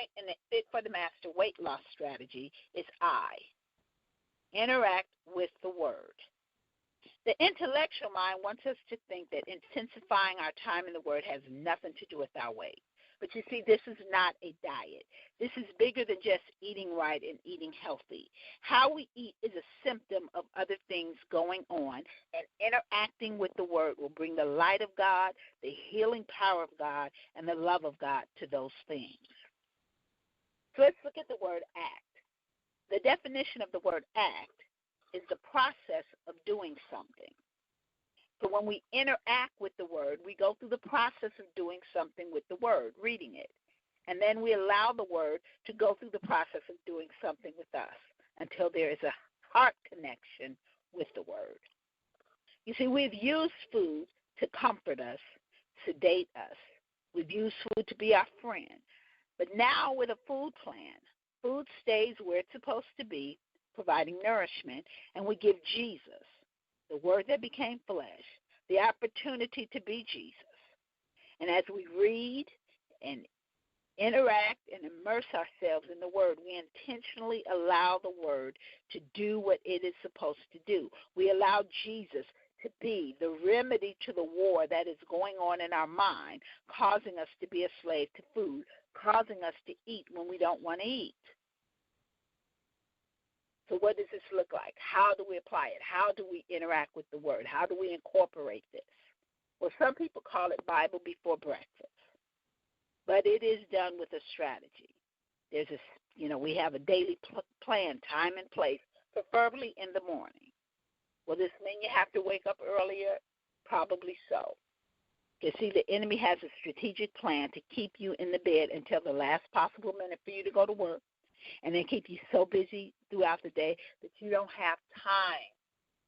point in the Fit for the Master weight loss strategy is I. Interact with the Word. The intellectual mind wants us to think that intensifying our time in the Word has nothing to do with our weight. But you see, this is not a diet. This is bigger than just eating right and eating healthy. How we eat is a symptom of other things going on, and interacting with the Word will bring the light of God, the healing power of God, and the love of God to those things. So let's look at the word act. The definition of the word act is the process of doing something. So when we interact with the Word, we go through the process of doing something with the Word, reading it. And then we allow the Word to go through the process of doing something with us until there is a heart connection with the Word. You see, we've used food to comfort us, sedate us. We've used food to be our friend. But now with a food plan, food stays where it's supposed to be, providing nourishment, and we give Jesus, the Word that became flesh, the opportunity to be Jesus. And as we read and interact and immerse ourselves in the Word, we intentionally allow the Word to do what it is supposed to do. We allow Jesus to be the remedy to the war that is going on in our mind, causing us to be a slave to food, causing us to eat when we don't want to eat. So what does this look like? How do we apply it? How do we interact with the Word? How do we incorporate this? Well, some people call it Bible before breakfast, but it is done with a strategy. We have a daily plan, time and place, preferably in the morning. Will this mean you have to wake up earlier? Probably so. You see, the enemy has a strategic plan to keep you in the bed until the last possible minute for you to go to work, and then keep you so busy throughout the day that you don't have time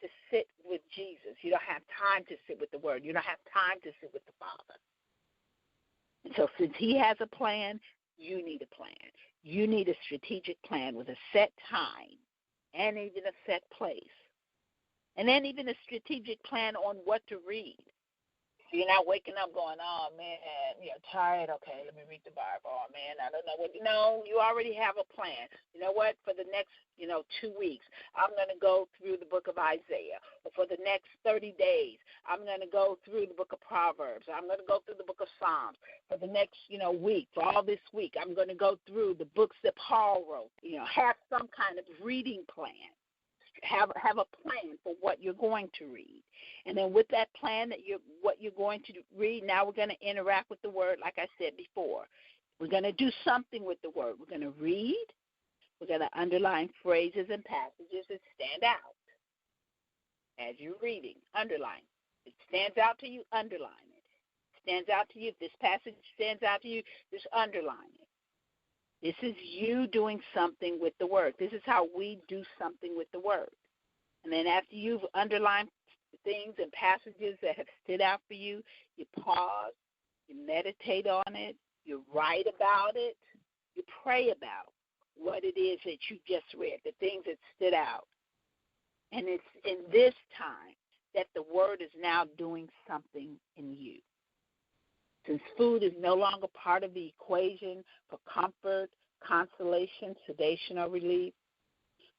to sit with Jesus. You don't have time to sit with the Word. You don't have time to sit with the Father. And so since he has a plan, you need a plan. You need a strategic plan with a set time and even a set place. And then even a strategic plan on what to read. You're not waking up going, oh, man, you're tired. Okay, let me read the Bible. Oh, man, I don't know what. No, you already have a plan. You know what? For the next, 2 weeks, I'm going to go through the book of Isaiah. Or for the next 30 days, I'm going to go through the book of Proverbs. I'm going to go through the book of Psalms. For the next, week, for all this week, I'm going to go through the books that Paul wrote. Have some kind of reading plan. Have a plan for what you're going to read. And then with that plan what you're going to read, now we're going to interact with the Word like I said before. We're going to do something with the Word. We're going to read. We're going to underline phrases and passages that stand out. As you're reading, underline. It stands out to you, underline it. Stands out to you. If this passage stands out to you, just underline it. This is you doing something with the Word. This is how we do something with the Word. And then after you've underlined things and passages that have stood out for you, you pause, you meditate on it, you write about it, you pray about what it is that you just read, the things that stood out. And it's in this time that the Word is now doing something in you. Since food is no longer part of the equation for comfort, consolation, sedation, or relief,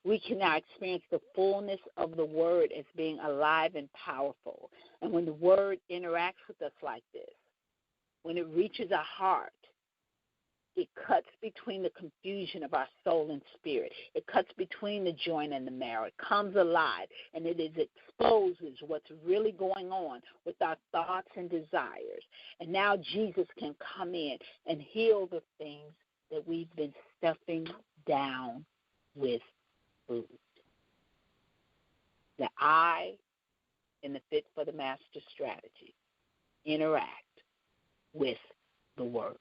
we can now experience the fullness of the Word as being alive and powerful. And when the Word interacts with us like this, when it reaches our heart, it cuts between the confusion of our soul and spirit. It cuts between the joint and the marrow. It comes alive, and it exposes what's really going on with our thoughts and desires. And now Jesus can come in and heal the things that we've been stuffing down with food. The I in the Fit for the Master strategy. Interact with the Word.